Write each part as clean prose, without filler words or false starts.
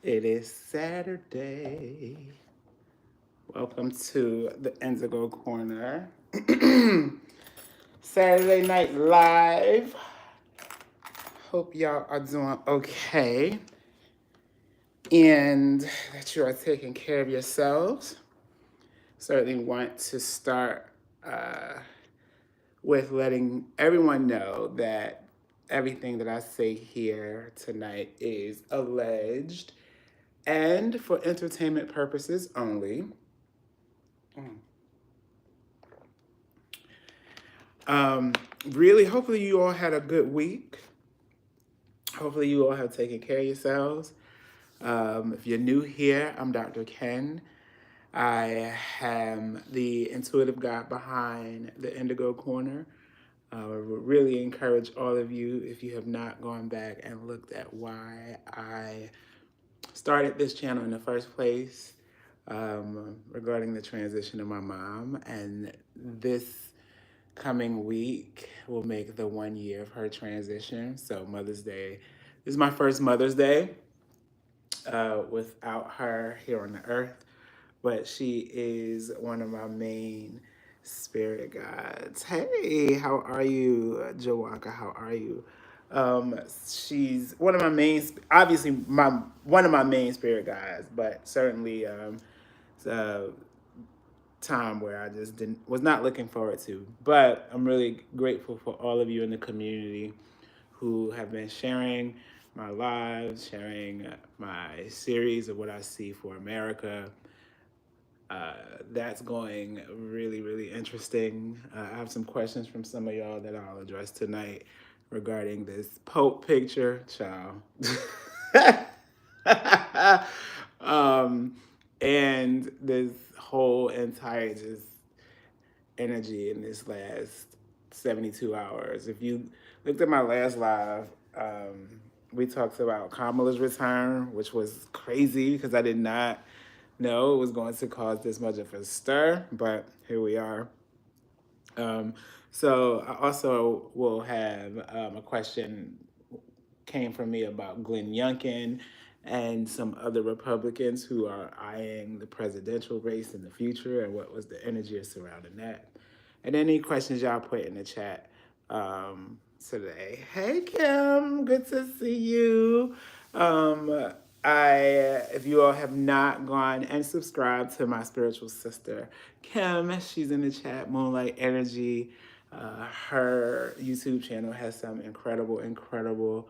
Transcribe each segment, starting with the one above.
It is Saturday. Welcome to the Indigo Corner. Saturday Night Live. Hope y'all are doing okay and that you are taking care of yourselves. Certainly want to start with letting everyone know that everything that I say here tonight is alleged and for entertainment purposes only. Um, really, hopefully, you all had a good week. Hopefully, you all have taken care of yourselves. If you're new here, I'm Dr. Ken. I am the intuitive guide behind the Indigo Corner. I would really encourage all of you, if you have not gone back and looked at why I started this channel in the first place, regarding the transition of my mom. And this coming week will make the 1 year of her transition. So Mother's Day, this is my first Mother's Day without her here on the earth, but she is one of my main spirit guides. Hey, how are you, Jawaka? How are you? She's one of my main, obviously one of my main spirit guides, but certainly uh, time where I just didn't was not looking forward to. But I'm really grateful for all of you in the community who have been sharing my lives, sharing my series of what I see for America. That's going really, really interesting. I have some questions from some of y'all that I'll address tonight regarding this Pope picture, child. um, and this whole entire just energy in this last 72 hours. If you looked at my last live, we talked about Kamala's return, which was crazy because I did not know it was going to cause this much of a stir, but here we are. So I also will have a question came from me about Glenn Youngkin and some other Republicans who are eyeing the presidential race in the future and what was the energy surrounding that. And any questions y'all put in the chat today. Hey Kim, good to see you. Um, if you all have not gone and subscribed to my spiritual sister Kim, she's in the chat. Moonlight Energy. Her YouTube channel has some incredible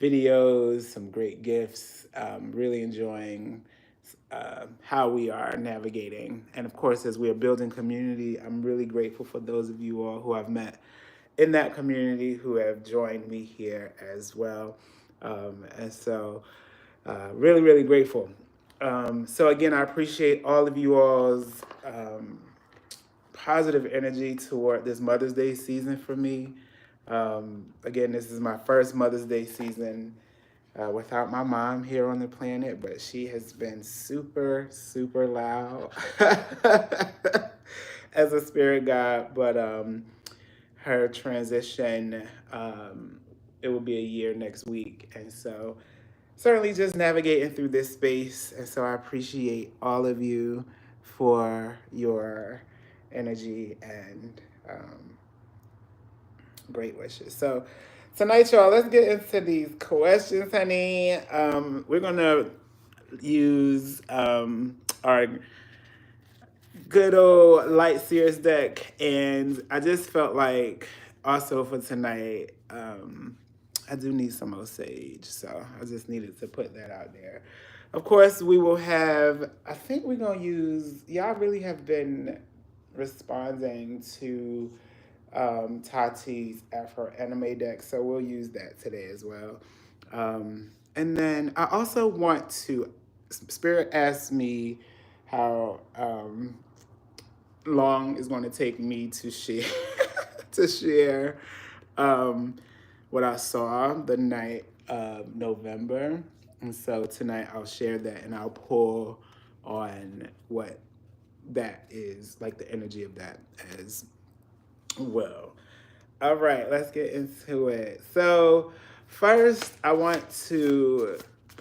videos, some great gifts. Really enjoying how we are navigating. And of course, as we are building community, I'm really grateful for those of you all who I've met in that community who have joined me here as well. And so, really, really grateful. So, again, I appreciate all of you all's positive energy toward this Mother's Day season for me. Again, this is my first Mother's Day season without my mom here on the planet, but she has been super loud as a spirit guide. But her transition, it will be a year next week. And so certainly just navigating through this space. And so I appreciate all of you for your energy and great wishes. So tonight, y'all, let's get into these questions, honey. We're going to use our good old Light Sears deck. And I just felt like also for tonight, I do need some more sage. So I just needed to put that out there. Of course, we will have, I think we're going to use, y'all really have been responding to Tati's Afro anime deck. So we'll use that today as well. And then I also want to, Spirit asked me how long it's going to take me to share to share what I saw the night of November. And so tonight I'll share that and I'll pull on what that is, like the energy of that as well. All right, let's get into it. So first I want to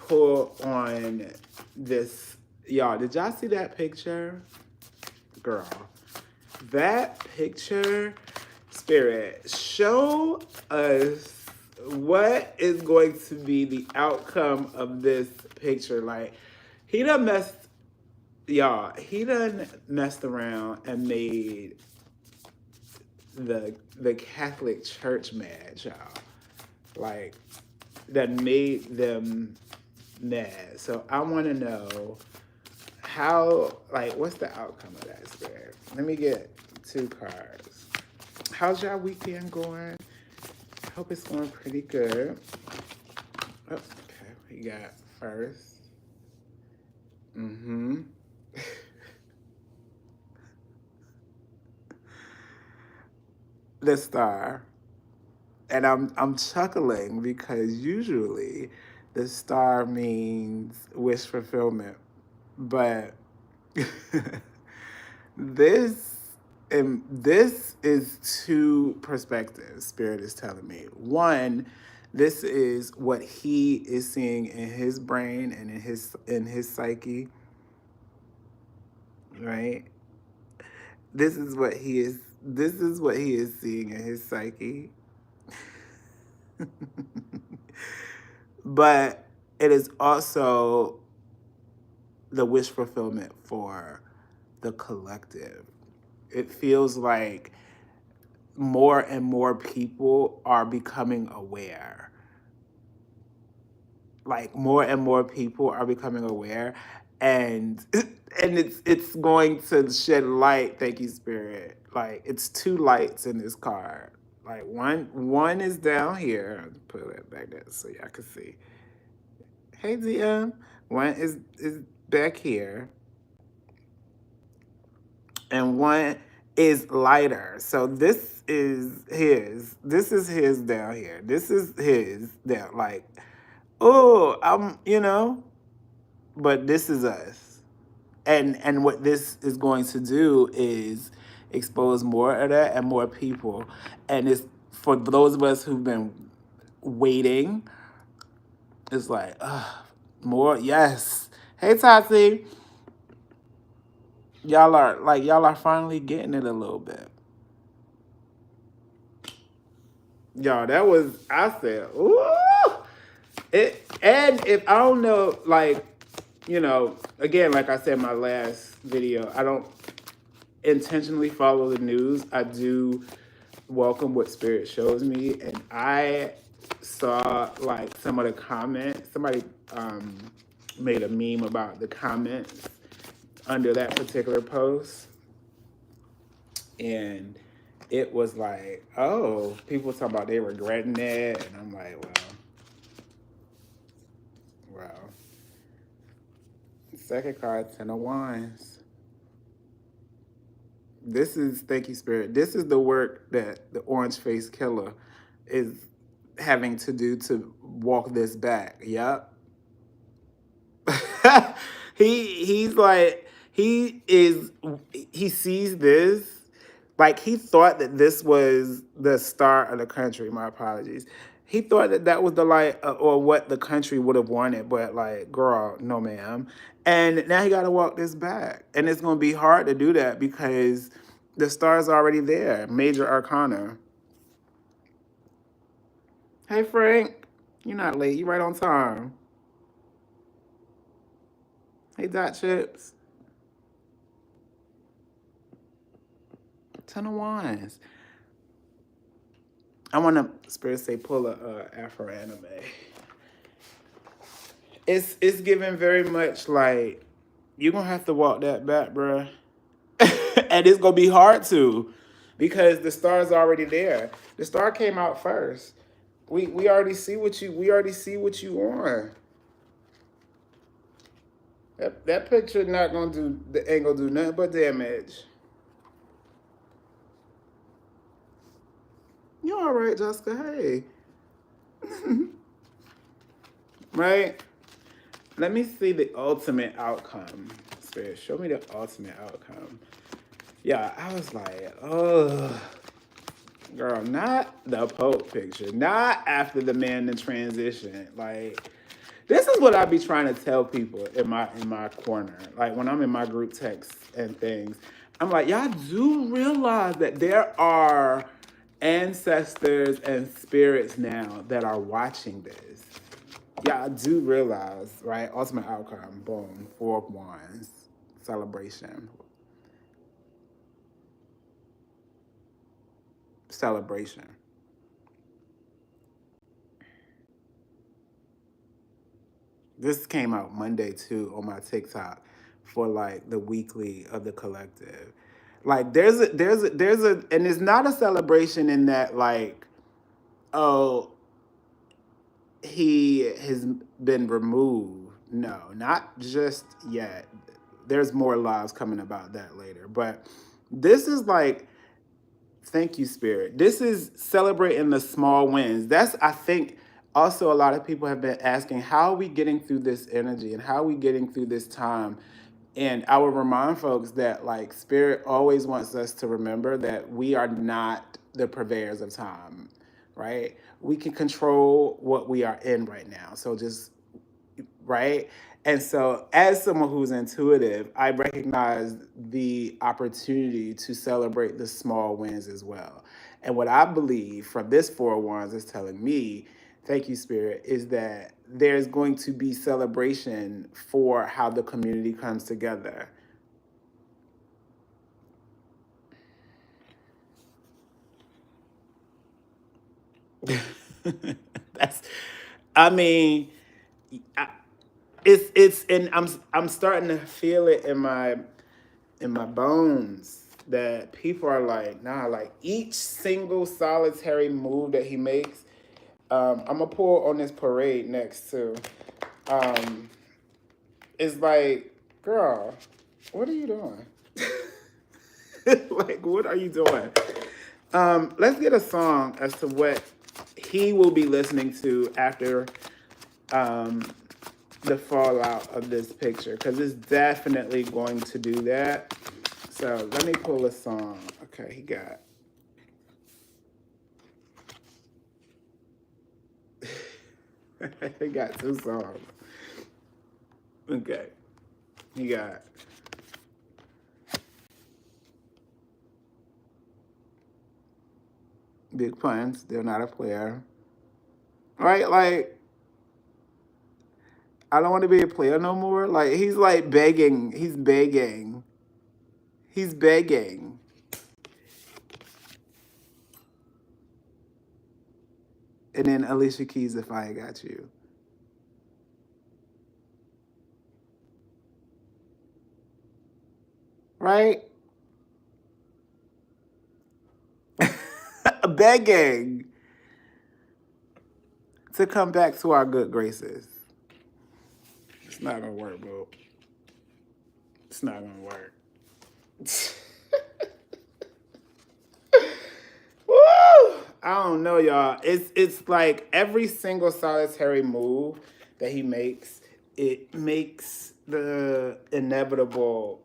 pull on this. Y'all, did y'all see that picture? Girl, that picture, Spirit, show us what is going to be the outcome of this picture. Like, he done messed, y'all, he done messed around and made the Catholic Church mad, y'all. Like, that made them mad. So I want to know how, like, what's the outcome of that, Spirit? Let me get 2 cards. How's y'all weekend going? I hope it's going pretty good. Oh, okay, we got first. The Star. And I'm chuckling because usually the star means wish fulfillment. But this this is 2 perspectives, Spirit is telling me. One, this is what he is seeing in his brain and in his psyche, right? This is what he is seeing in his psyche. But it is also the wish fulfillment for the collective. It feels like more and more people are becoming aware. Like, more and more people are becoming aware, and it's going to shed light. Thank you, Spirit. Like, it's 2 lights in this card. Like, one is down here. I'll put it back there so y'all can see. Hey, DM. One is back here, and one is lighter. So this is his. This is his down here. This is his down. Like, oh, but this is us. And what this is going to do is expose more of that and more people. And it's for those of us who've been waiting, it's like, more, yes. Hey, Tati. Y'all are finally getting it a little bit. Y'all, that was, I said, ooh. And if I don't know, like, again, like I said in my last video, I don't intentionally follow the news. I do welcome what Spirit shows me. And I saw, like, some of the comments. Somebody made a meme about the comments under that particular post. And it was like, oh, people talking about they regretting that. And I'm like, wow. Second card, 10 of Wands. This is, thank you, Spirit. This is the work that the orange face killer is having to do to walk this back. Yep. He's like, he sees this. Like, he thought that this was the star of the country. My apologies. He thought that that was the light or what the country would have wanted. But, like, girl, no, ma'am. And now he got to walk this back. And it's going to be hard to do that because the star's already there. Major Arcana. Hey, Frank. You're not late. You're right on time. Hey, Dot Chips. 10 of Wands. I want to, Spirit say, pull a Afro anime. It's giving very much like, you're going to have to walk that back, bruh. And it's going to be hard to, because the star's already there. The star came out first. We already see what you want. That picture not going to do, ain't going to do nothing but damage. You all right, Jessica? Hey. Right? Let me see the ultimate outcome. Spirit, show me the ultimate outcome. Yeah, I was like, oh, girl, not the Pope picture. Not after the man in transition. Like, This is what I be trying to tell people in my corner. Like when I'm in my group texts and things, I'm like, y'all do realize that there are ancestors and spirits now that are watching this. Y'all do realize, right? Ultimate outcome, boom, 4 of Wands, celebration, celebration. This came out Monday too on my TikTok for like the weekly of the collective. Like there's a and it's not a celebration in that like, oh, he has been removed. No, not just yet. There's more lives coming about that later. But this is like, thank you, Spirit. This is celebrating the small wins. That's, I think, also a lot of people have been asking, how are we getting through this energy and how are we getting through this time? And I will remind folks that, like, Spirit always wants us to remember that we are not the purveyors of time, right? We can control what we are in right now. So just, right? And so, as someone who's intuitive, I recognize the opportunity to celebrate the small wins as well. And what I believe from this 4 of Wands is telling me, thank you, Spirit, is that there's going to be celebration for how the community comes together. That's, I mean, I, and I'm starting to feel it in my bones that people are like, nah, like each single solitary move that he makes. I'm gonna pull on this parade next too. Um, it's like, girl, what are you doing? Like, what are you doing? Let's get a song as to what he will be listening to after um, the fallout of this picture, because it's definitely going to do that. So let me pull a song. Okay, he got 2 songs. Okay, he got Big Pun, Still Not a Player. Right, like I don't want to be a player no more. Like he's like begging. He's begging. He's begging. And then Alicia Keys, If I Ain't Got You. Right? Begging to come back to our good graces. It's not gonna work, bro. It's not gonna work. Woo! I don't know, y'all. It's like every single solitary move that he makes, it makes the inevitable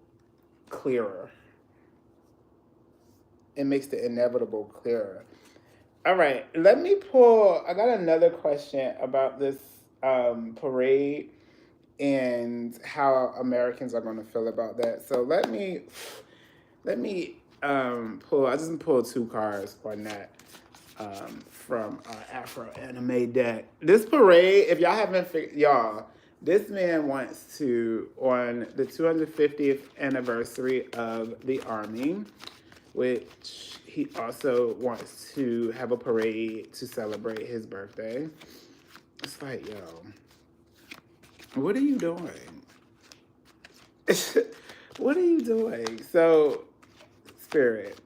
clearer. It makes the inevitable clearer. All right, let me pull. I got another question about this parade and how Americans are going to feel about that. So let me pull. I just pulled 2 cards on that from Afro Anime deck. This parade, if y'all haven't figured, y'all, this man wants to, on the 250th anniversary of the Army, which he also wants to have a parade to celebrate his birthday. It's like, yo, what are you doing? What are you doing? So, Spirit,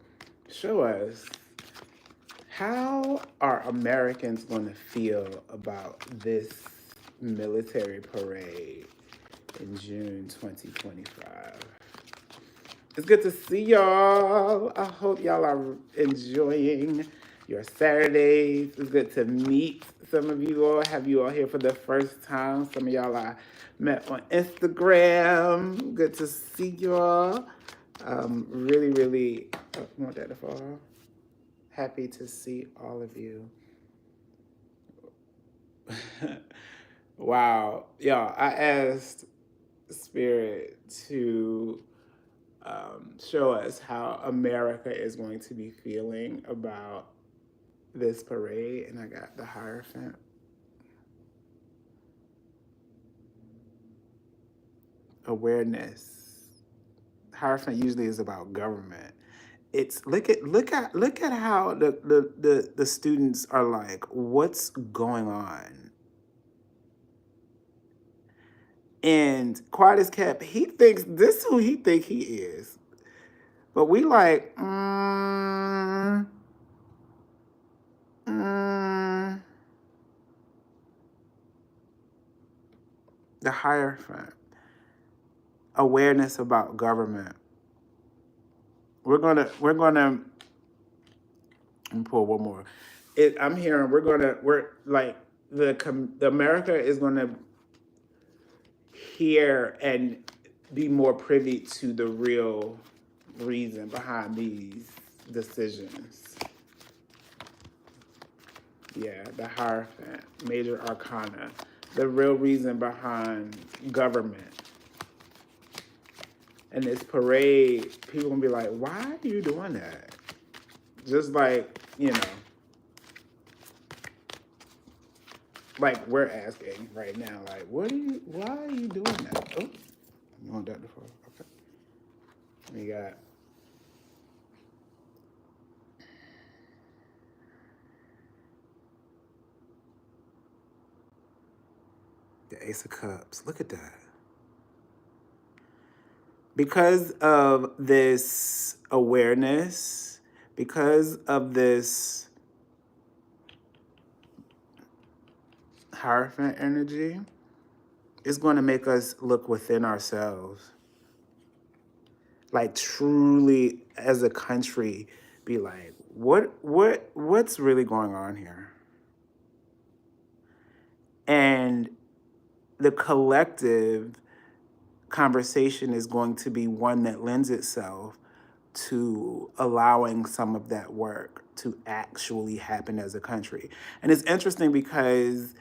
show us, how are Americans going to feel about this military parade in June 2025? It's good to see y'all. I hope y'all are enjoying your Saturdays. It's good to meet some of you all, have you all here for the first time. Some of y'all I met on Instagram. Good to see y'all. Really, really, want that to fall. Happy to see all of you. Wow. Y'all, I asked Spirit to show us how America is going to be feeling about this parade, and I got the Hierophant. Awareness. Hierophant usually is about government. It's look at how the students are like, what's going on? And quiet as kept, he thinks this is who he think he is. But we like, mm, the Hierophant. Awareness about government. We're gonna let me pull one more. I'm hearing we're like the America is gonna hear and be more privy to the real reason behind these decisions. Yeah, the Hierophant, Major Arcana, the real reason behind government. And this parade, people gonna be like, why are you doing that? Just like, like we're asking right now, like, why are you doing that? Oh, you want that before? Okay. We got the Ace of Cups. Look at that. Because of this awareness, because of this Hierophant energy, it's going to make us look within ourselves. Like truly as a country be like, what's really going on here? And the collective conversation is going to be one that lends itself to allowing some of that work to actually happen as a country. And it's interesting because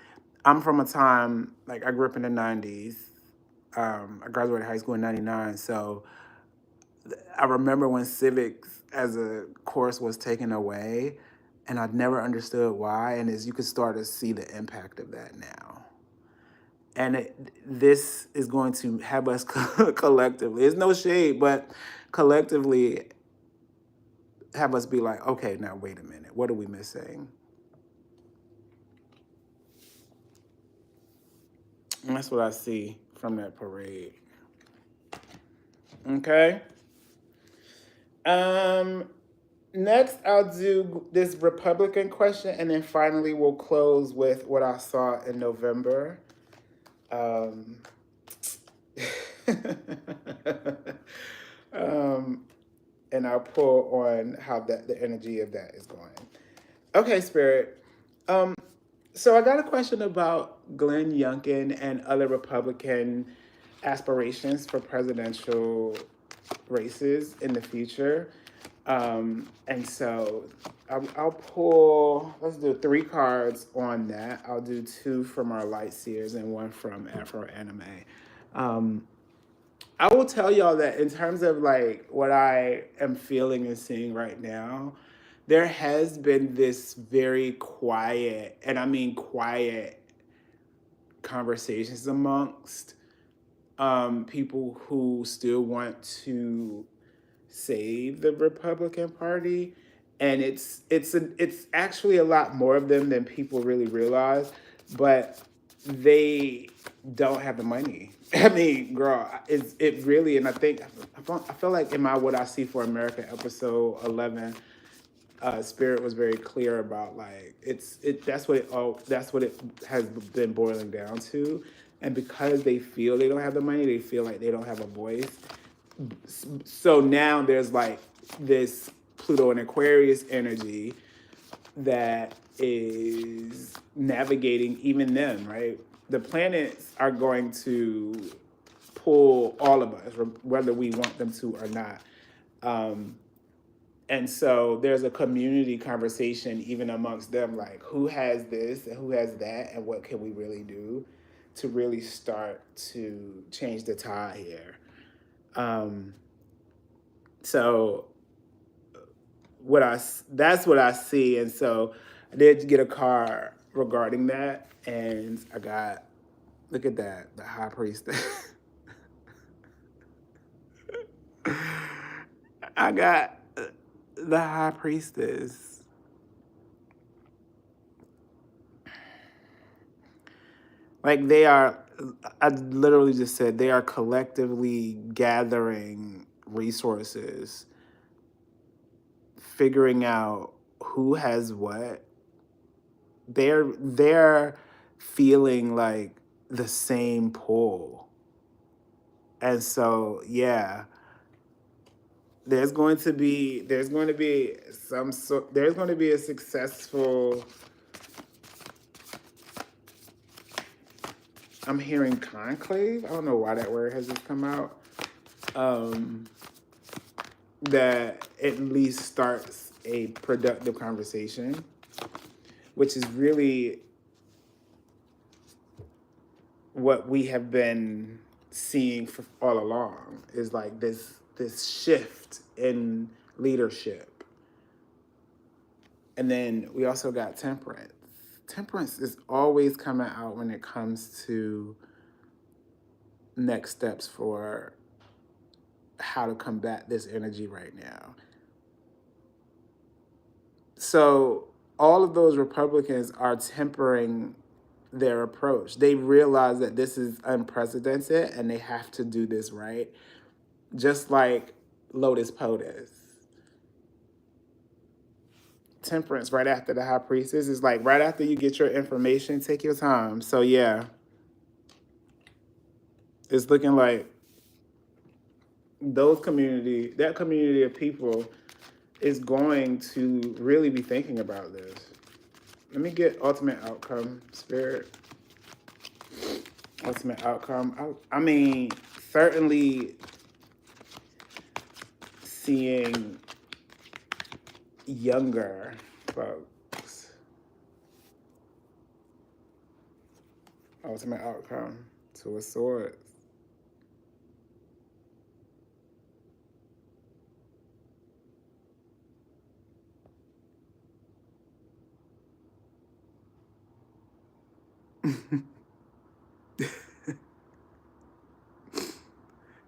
I'm from a time, like I grew up in the 90s. I graduated high school in 99. So I remember when civics as a course was taken away, and I'd never understood why. And as you could start to see the impact of that now. And this is going to have us collectively, it's no shade, but collectively have us be like, okay, now wait a minute, what are we missing? And that's what I see from that parade. Okay. Um, Next, I'll do this Republican question, and then finally we'll close with what I saw in November. Um, um, and I'll pull on how the energy of that is going. Okay, Spirit. Um, so I got a question about Glenn Youngkin and other Republican aspirations for presidential races in the future. And so I'll pull, let's do 3 cards on that. I'll do 2 from our light seers and 1 from Afro Anime. Um, I will tell y'all that in terms of like what I am feeling and seeing right now, there has been this very quiet, and I mean quiet, conversations amongst people who still want to save the Republican Party, and it's actually a lot more of them than people really realize, but they don't have the money. I mean, girl, it really, and I feel like in my What I See for America episode 11, Spirit was very clear about like that's what it has been boiling down to, and because they feel they don't have the money, they feel like they don't have a voice. So now there's like this Pluto and Aquarius energy that is navigating even them, right? The planets are going to pull all of us, whether we want them to or not. Um, and so there's a community conversation even amongst them, like who has this and who has that, and what can we really do to really start to change the tide here. Um, so that's what I see, and so I did get a car regarding that, and I got, look at that, the high priest. I got the high priestess. Like they are, I literally just said they are collectively gathering resources, figuring out who has what. They're feeling like the same pull. And so, yeah, there's going to be some sort there's going to be a successful, I'm hearing conclave. I don't know why that word has just come out. That at least starts a productive conversation, which is really what we have been seeing for all along, is like this shift in leadership. And then we also got temperance. Temperance is always coming out when it comes to next steps for how to combat this energy right now. So all of those Republicans are tempering their approach. They realize that this is unprecedented and they have to do this right. Just like Lotus POTUS. Temperance right after the high priestess is like right after you get your information, take your time. So yeah, it's looking like that community of people is going to really be thinking about this. Let me get ultimate outcome, spirit. Ultimate outcome. I mean, certainly seeing younger folks. Ultimate outcome. Two of Swords.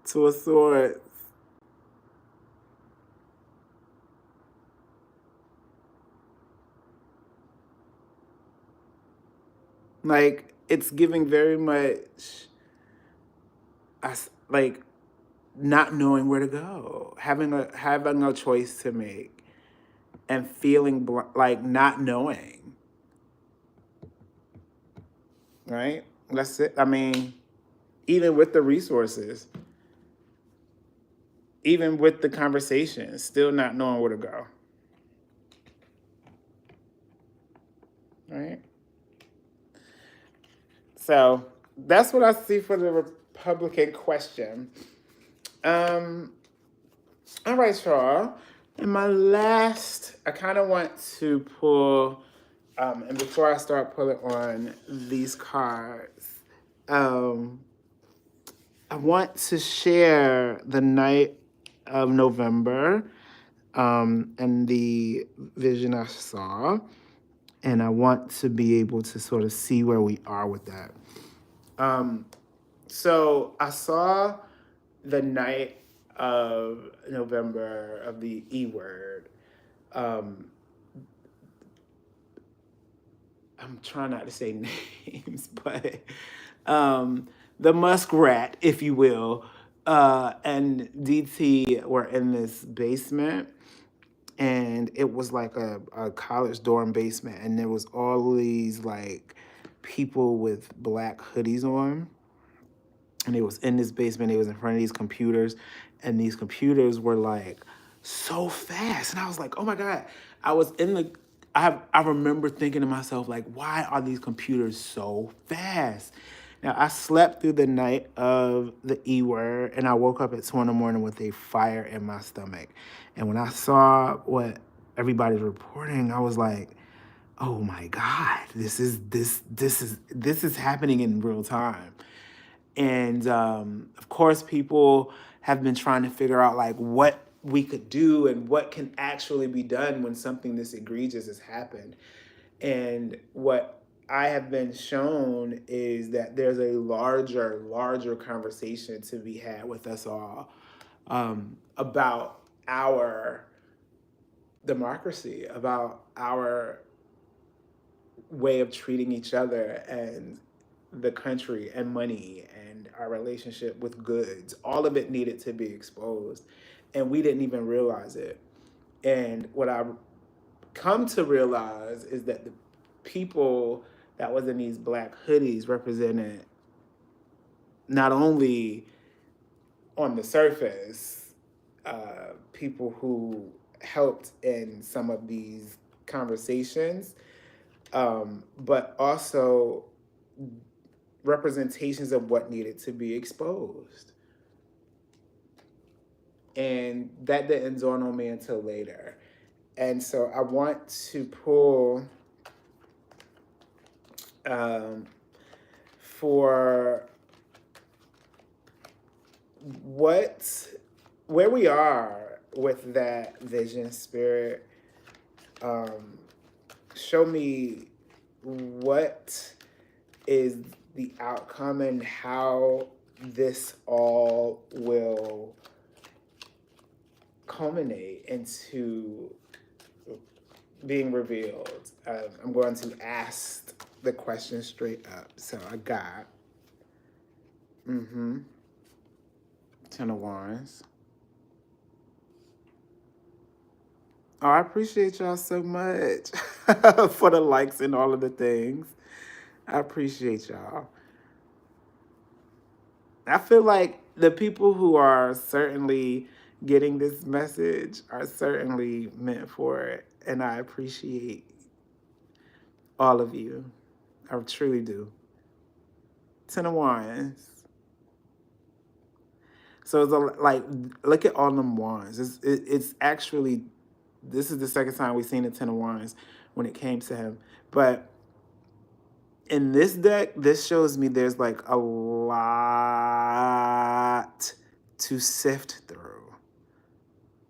Two of Swords. Like, it's giving very much us, like, not knowing where to go, having a choice to make, and feeling like not knowing. Right? That's it. I mean, even with the resources, even with the conversation, still not knowing where to go. Right? So that's what I see for the Republican question. All right, y'all. And my last, I kind of want to pull, and before I start pulling on these cards, I want to share the night of November and the vision I saw. And I want to be able to sort of see where we are with that. So I saw the night of November of the E word. I'm trying not to say names, but the muskrat, if you will, and DT were in this basement, and it was like a college dorm basement, and there was all these like people with black hoodies on. And it was in this basement. It was in front of these computers, and these computers were like so fast. And I was like, oh my God. I was in the, I remember thinking to myself, like, why are these computers so fast? Now, I slept through the night of the E word, and I woke up at 2 in the morning with a fire in my stomach. And when I saw what everybody's reporting, I was like, oh my God, this is happening in real time. And of course, people have been trying to figure out like what we could do and what can actually be done when something this egregious has happened. And what I have been shown is that there's a larger conversation to be had with us all, about our democracy, about our way of treating each other and the country and money and our relationship with goods. All of it needed to be exposed. And we didn't even realize it. And what I've come to realize is that the people that was in these black hoodies represented not only on the surface people who helped in some of these conversations, but also representations of what needed to be exposed. And that didn't dawn on me until later. And so I want to pull um, for where we are with that vision spirit. Show me what is the outcome and how this all will culminate into being revealed. I'm going to ask the question straight up. So I got, Ten of Wands. Oh, I appreciate y'all so much for the likes and all of the things. I appreciate y'all. I feel like the people who are certainly getting this message are certainly meant for it. And I appreciate all of you. I truly do. Ten of Wands. So it's like, look at all them wands. It's actually, this is the second time we've seen the Ten of Wands when it came to him. But in this deck, this shows me there's like a lot to sift through.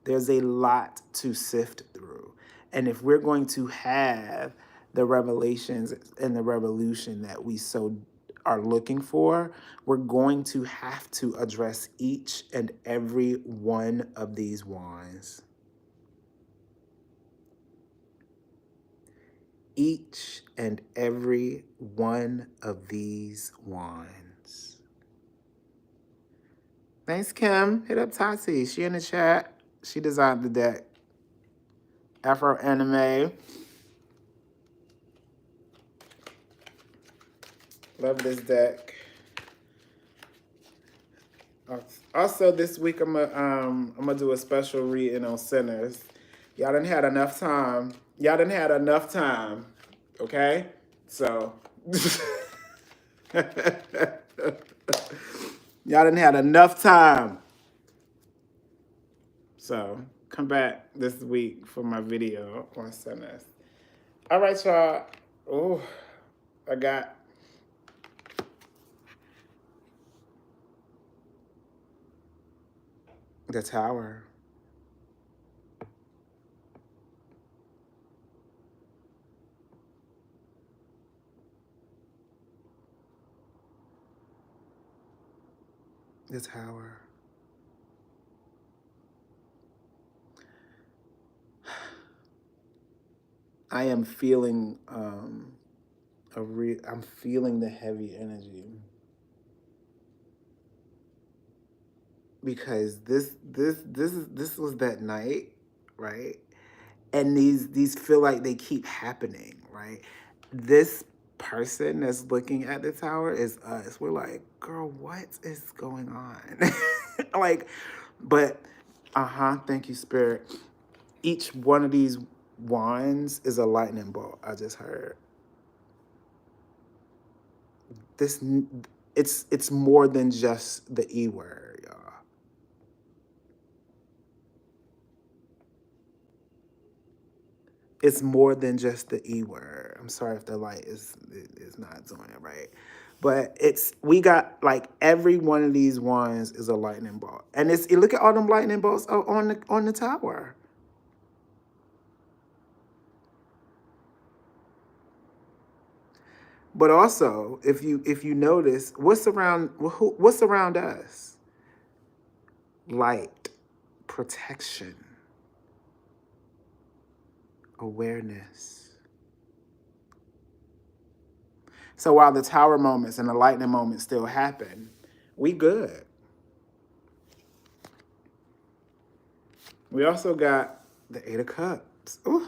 There's a lot to sift through. And if we're going to have the revelations and the revolution that we so are looking for, we're going to have to address each and every one of these wands. Each and every one of these wands. Thanks, Kim. Hit up Tati. She in the chat. She designed the deck. Afro Anime. Love this deck. Also, this week I'm gonna do a special reading on sinners. Y'all done had enough time. Y'all done had enough time. Okay? So y'all done had enough time. So come back this week for my video on sinners. All right, y'all. Oh, I got the Tower. The Tower. I am feeling I'm feeling the heavy energy. Because this was that night, right? And these feel like they keep happening, right? This person that's looking at the tower is us. We're like, girl, what is going on? Like, but thank you, Spirit. Each one of these wands is a lightning bolt. I just heard. This it's more than just the E word, y'all. It's more than just the E word. I'm sorry if the light is not doing it right. But we got like every one of these ones is a lightning bolt. And look at all them lightning bolts on the tower. But also, if you notice, what's around us? Light, protection, awareness. So while the tower moments and the lightning moments still happen, we good. We also got the Eight of Cups. Ooh.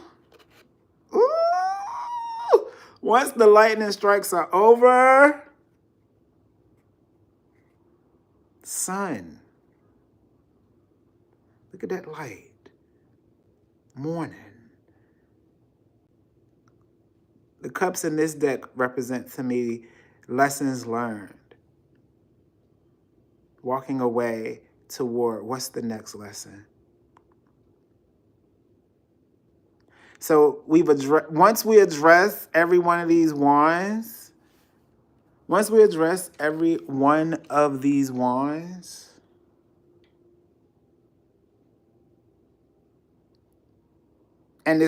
Ooh. Once the lightning strikes are over, sun. Look at that light. Morning. The cups in this deck represent to me lessons learned. Walking away toward what's the next lesson. So once we address every one of these wands, and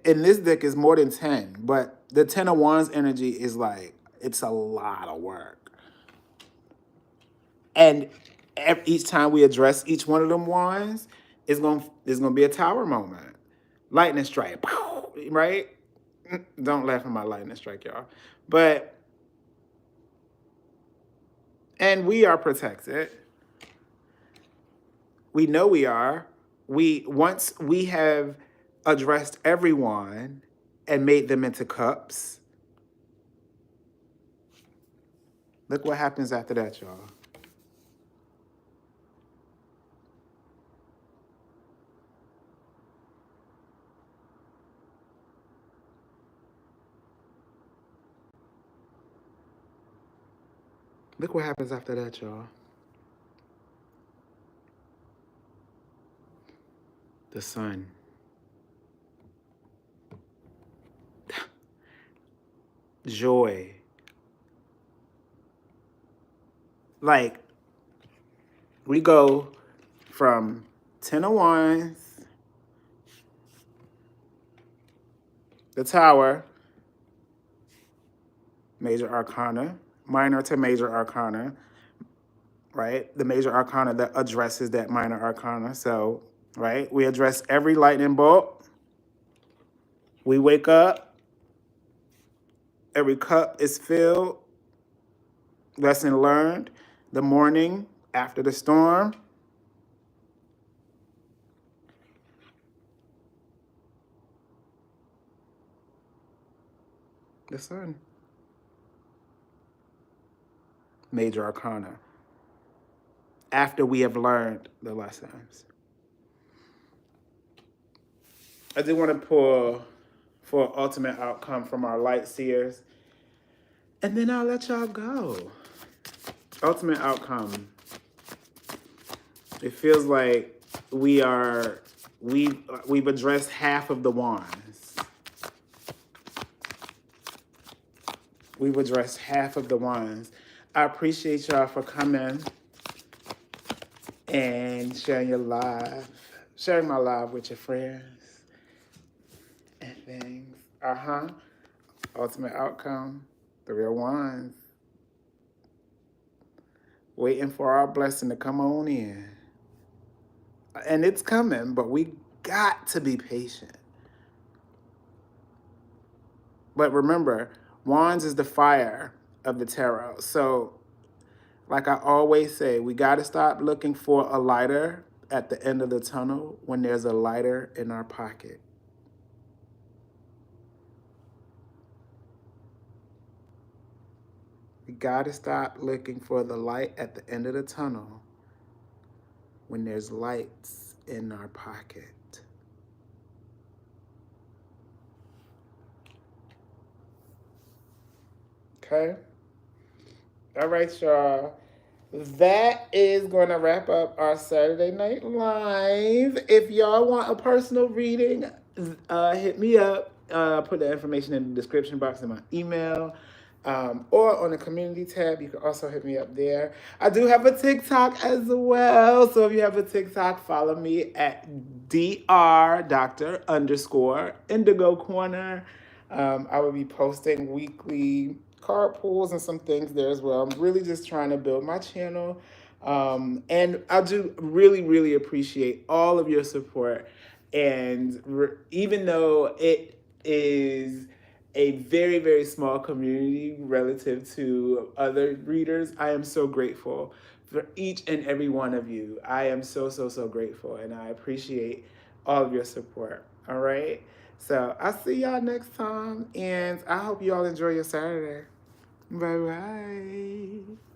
in this deck is more than 10, but the 10 of wands energy is like, it's a lot of work. And each time we address each one of them wands, there's gonna be a tower moment. Lightning strike, right? Don't laugh at my lightning strike, y'all. And we are protected. We know we are. Once we have addressed everyone and made them into cups, look what happens after that, y'all. Look what happens after that, y'all. The sun. Joy. Like, we go from 10 of wands, the tower, major arcana, minor to major arcana, right? The major arcana that addresses that minor arcana. So, right, we address every lightning bolt. We wake up, every cup is filled. Lesson learned. The morning after the storm. The sun. Major arcana. After we have learned the lessons. I do want to pull for ultimate outcome from our light seers. And then I'll let y'all go. Ultimate outcome. It feels like we've addressed half of the wands. We've addressed half of the wands. I appreciate y'all for coming and sharing my live with your friends and things. Ultimate outcome, the real ones. Waiting for our blessing to come on in. And it's coming, but we got to be patient. But remember, wands is the fire of the tarot. So, like I always say, we got to stop looking for a lighter at the end of the tunnel when there's a lighter in our pocket. We got to stop looking for the light at the end of the tunnel when there's lights in our pocket. Okay? All right, y'all. That is going to wrap up our Saturday Night Live. If y'all want a personal reading, hit me up. Put the information in the description box in my email. Or on the community tab, you can also hit me up there. I do have a TikTok as well. So if you have a TikTok, follow me at Dr. underscore Indigo Corner. I will be posting weekly card pulls and some things there as well. I'm really just trying to build my channel. And I do really, really appreciate all of your support. And even though it is a very, very small community relative to other readers, I am so grateful for each and every one of you. I am so, so, so grateful, and I appreciate all of your support. All right. So I'll see y'all next time, and I hope you all enjoy your Saturday. Bye bye.